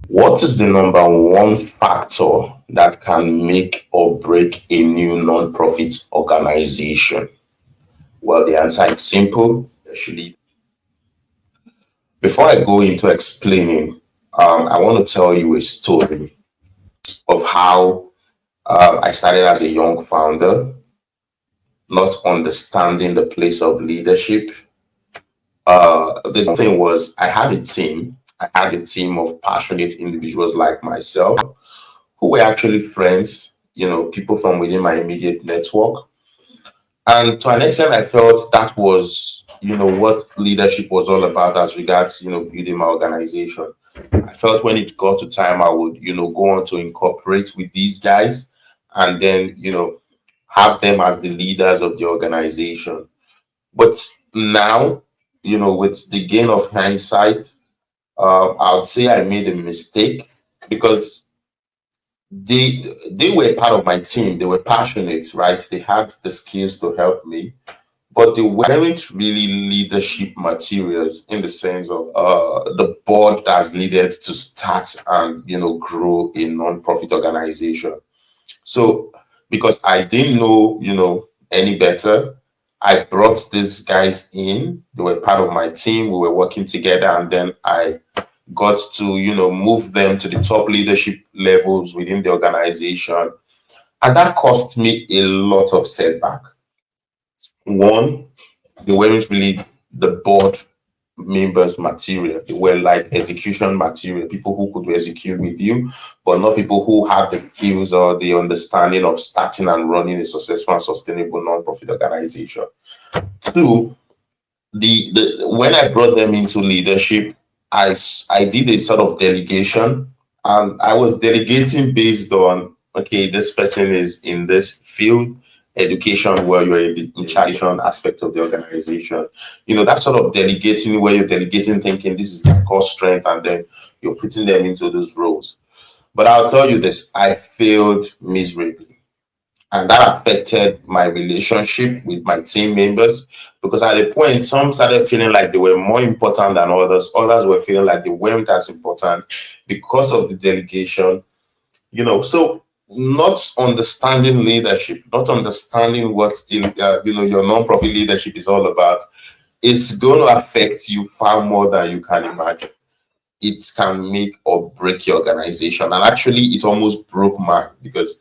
What is the number one factor that can make or break a new nonprofit organization? Well, the answer is simple. Actually, before I go into explaining, I want to tell you a story of how I started as a young founder, not understanding the place of leadership. The thing was, I had a team. I had a team of passionate individuals like myself who were actually friends, people from within my immediate network. And to an extent, I felt that was, what leadership was all about as regards, building my organization. I felt when it got to time, I would, go on to incorporate with these guys and then, have them as the leaders of the organization. But now, with the gain of hindsight, I would say I made a mistake because they were part of my team. They were passionate, right? They had the skills to help me, but they weren't really leadership materials in the sense of the board that's needed to start and grow a non-profit organization. So because I didn't know any better, I brought these guys in. They were part of my team. We were working together, and then I got to move them to the top leadership levels within the organization, and that cost me a lot of setback. One, they weren't really the board members material. They were like execution material, people who could execute with you, but not people who had the skills or the understanding of starting and running a successful and sustainable non-profit organization. Two, the when I brought them into leadership, I did a sort of delegation, and I was delegating based on, okay, this person is in this field, education, where you're in the in charge aspect of the organization. That sort of delegating where you're delegating, thinking this is their core strength, and then you're putting them into those roles. But I'll tell you this, I failed miserably, and that affected my relationship with my team members, because at a point some started feeling like they were more important than others were feeling like they weren't as important because of the delegation. So not understanding leadership, not understanding what your non-profit leadership is all about, is going to affect you far more than you can imagine. It can make or break your organization, and actually it almost broke mine, because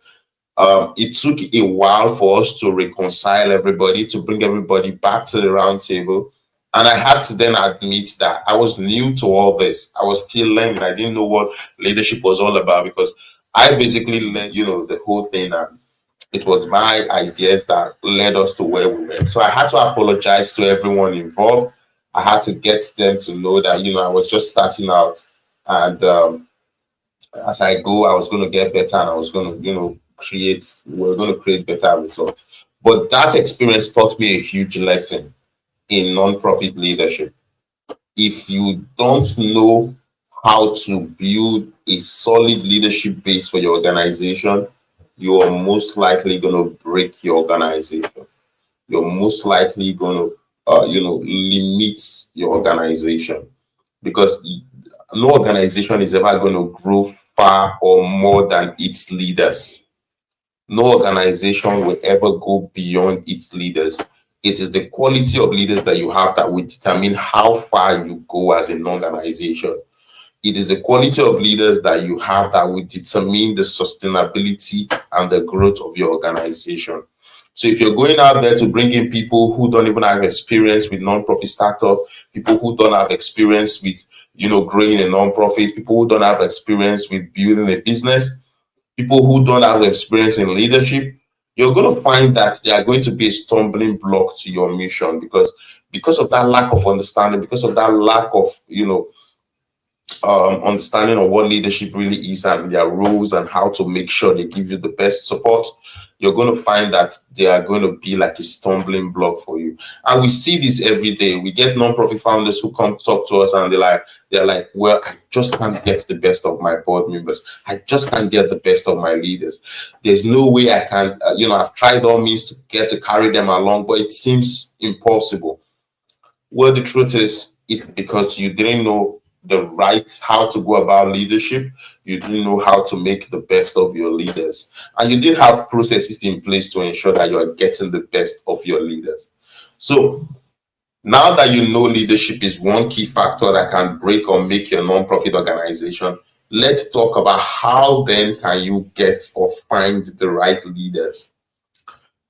it took a while for us to reconcile everybody, to bring everybody back to the round table. And I had to then admit that I was new to all this. I was still learning. I didn't know what leadership was all about, because I basically learned, the whole thing. And it was my ideas that led us to where we were. So I had to apologize to everyone involved. I had to get them to know that, I was just starting out. And as I go, I was going to get better, and I was going to, we're going to create better results. But that experience taught me a huge lesson in nonprofit leadership. If you don't know how to build a solid leadership base for your organization, you are most likely going to break your organization. You're most likely going to, limit your organization, because no organization is ever going to grow far or more than its leaders. No organization will ever go beyond its leaders. It is the quality of leaders that you have that will determine how far you go as an organization. It is the quality of leaders that you have that will determine the sustainability and the growth of your organization. So if you're going out there to bring in people who don't even have experience with nonprofit startup, people who don't have experience with growing a nonprofit, people who don't have experience with building a business, people who don't have experience in leadership, you're going to find that they are going to be a stumbling block to your mission, because of that lack of understanding, because of that lack of understanding of what leadership really is and their roles and how to make sure they give you the best support. You're going to find that they are going to be like a stumbling block for you. And we see this every day. We get nonprofit founders who come talk to us, and they're like, well, I just can't get the best of my board members. I just can't get the best of my leaders. There's no way I can, I've tried all means to get to carry them along, but it seems impossible. Well, the truth is, it's because you didn't know the right how to go about leadership. You didn't know how to make the best of your leaders, and you didn't have processes in place to ensure that you are getting the best of your leaders. So now that you know leadership is one key factor that can break or make your nonprofit organization, let's talk about how then can you get or find the right leaders.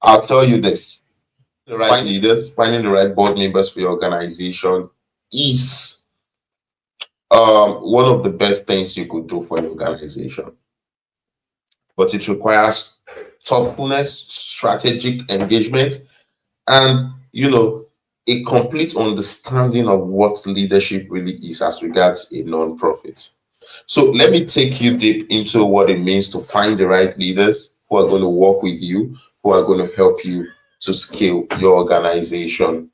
I'll tell you this: the right leaders, finding the right board members for your organization is one of the best things you could do for your organization. But it requires thoughtfulness, strategic engagement, and a complete understanding of what leadership really is as regards a nonprofit. So let me take you deep into what it means to find the right leaders who are going to work with you, who are going to help you to scale your organization.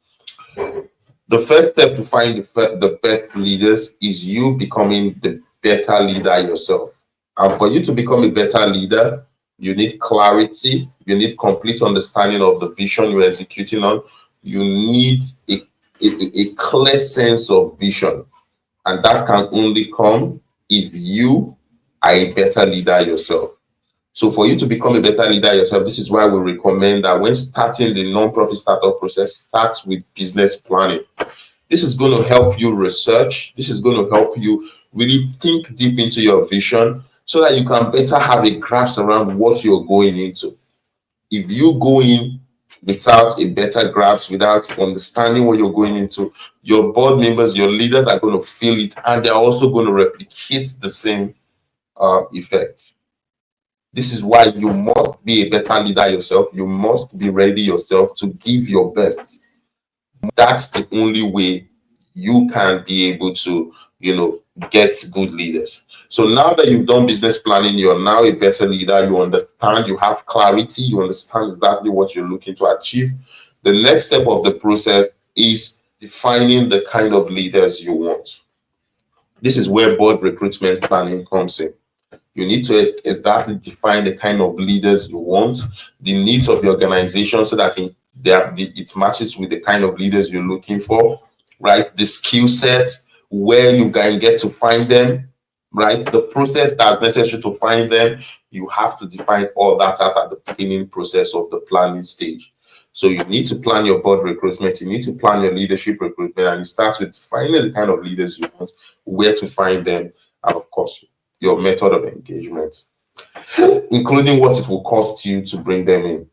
The first step to find the best leaders is you becoming the better leader yourself. And for you to become a better leader, you need clarity, you need complete understanding of the vision you're executing on, you need a clear sense of vision. And that can only come if you are a better leader yourself. So for you to become a better leader yourself, this is why we recommend that when starting the nonprofit startup process, start with business planning. This is going to help you research. This is going to help you really think deep into your vision so that you can better have a grasp around what you're going into. If you go in without a better grasp, without understanding what you're going into, your board members, your leaders are going to feel it, and they're also going to replicate the same effect. This is why you must be a better leader yourself. You must be ready yourself to give your best. That's the only way you can be able to, get good leaders. So now that you've done business planning, you're now a better leader. You understand, you have clarity, you understand exactly what you're looking to achieve. The next step of the process is defining the kind of leaders you want. This is where board recruitment planning comes in. You need to exactly define the kind of leaders you want, the needs of the organization, so that it matches with the kind of leaders you're looking for, right? The skill set, where you can get to find them, right? The process that's necessary to find them. You have to define all that at the beginning process of the planning stage. So you need to plan your board recruitment, you need to plan your leadership recruitment, and it starts with finding the kind of leaders you want, where to find them, and of course, your method of engagement, including what it will cost you to bring them in.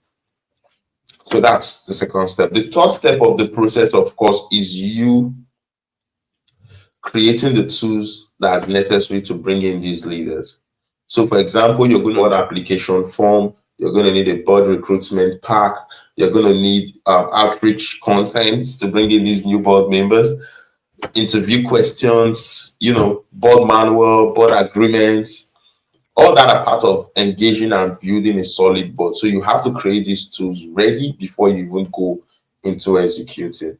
So that's the second step. The third step of the process, of course, is you creating the tools that's necessary to bring in these leaders. So, for example, you're going to need an application form, you're going to need a board recruitment pack, you're going to need outreach content to bring in these new board members, interview questions, board manual, board agreements, all that are part of engaging and building a solid board. So you have to create these tools ready before you even go into executing.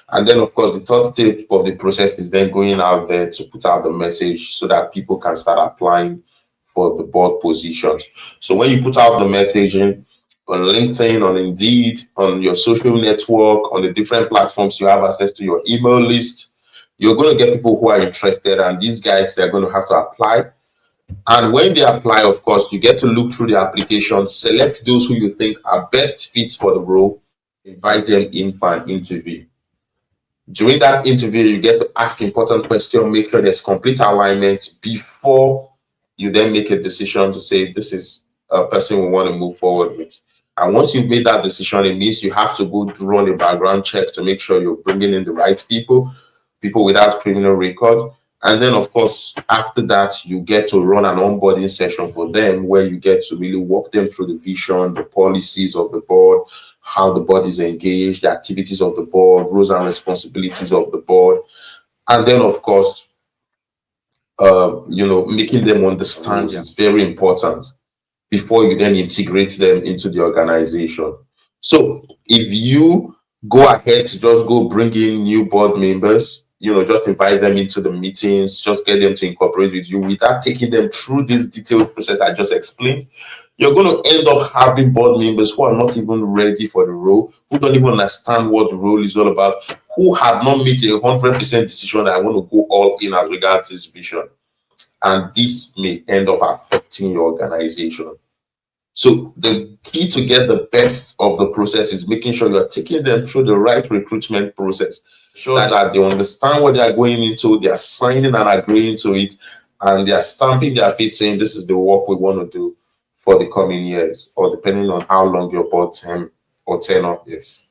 And then, of course, the third step of the process is then going out there to put out the message so that people can start applying for the board positions. So when you put out the messaging on LinkedIn, on Indeed, on your social network, on the different platforms you have access to, your email list, you're going to get people who are interested, and these guys, they're going to have to apply. And when they apply, of course, you get to look through the application, select those who you think are best fits for the role, invite them in for an interview. During that interview, you get to ask important questions, make sure there's complete alignment before you then make a decision to say, this is a person we want to move forward with. And once you've made that decision, it means you have to go run a background check to make sure you're bringing in the right people without criminal record. And then, of course, after that, you get to run an onboarding session for them where you get to really walk them through the vision, the policies of the board, how the board is engaged, the activities of the board, roles and responsibilities of the board. And then, of course, making them understand is very important before you then integrate them into the organization. So if you go ahead to just go bring in new board members, just invite them into the meetings, just get them to incorporate with you without taking them through this detailed process I just explained, you're going to end up having board members who are not even ready for the role, who don't even understand what the role is all about, who have not made a 100% decision that I want to go all in as regards this vision. And this may end up affecting your organization. So the key to get the best of the process is making sure you're taking them through the right recruitment process. Sure that they understand what they are going into, they are signing and agreeing to it, and they are stamping their feet saying this is the work we want to do for the coming years, or depending on how long your board term or tenure is.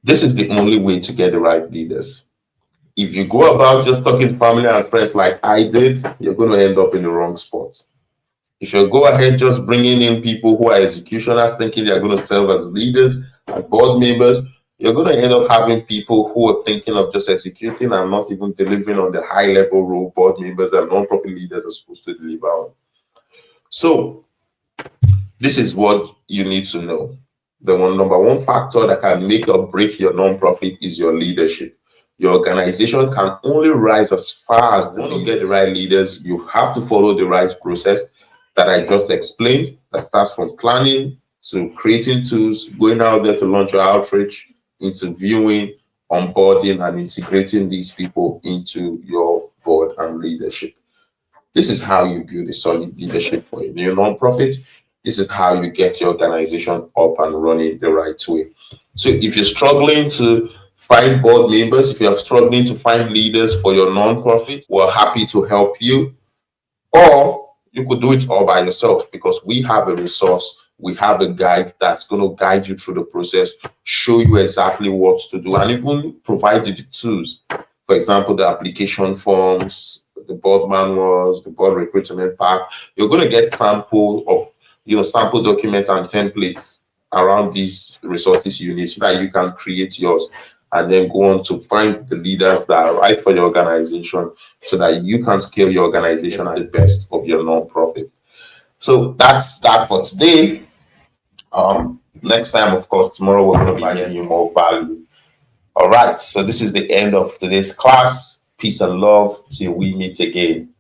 This is the only way to get the right leaders. If you go about just talking to family and friends like I did, you're going to end up in the wrong spot. If you go ahead just bringing in people who are executioners thinking they're going to serve as leaders and board members, you're going to end up having people who are thinking of just executing and not even delivering on the high level role board members and non-profit leaders are supposed to deliver on. So this is what you need to know. The number one factor that can make or break your non-profit is your leadership. Your organization can only rise as far as you get the right leaders. You have to follow the right process that I just explained, that starts from planning to creating tools, going out there to launch your outreach, interviewing, onboarding, and integrating these people into your board and leadership. This is how you build a solid leadership for a new nonprofit. This is how you get your organization up and running the right way. So if you're struggling to find board members, if you're struggling to find leaders for your nonprofit, we're happy to help you. Or you could do it all by yourself, because we have a resource, we have a guide that's going to guide you through the process, show you exactly what to do, and even provide you the tools. For example, the application forms, the board manuals, the board recruitment pack. You're going to get sample documents and templates around these resources you need so that you can create yours and then go on to find the leaders that are right for your organization so that you can scale your organization at the best of your nonprofit. So that's that for today. Next time, of course, tomorrow we're going to be giving you more value. All right. So this is the end of today's class. Peace and love till we meet again.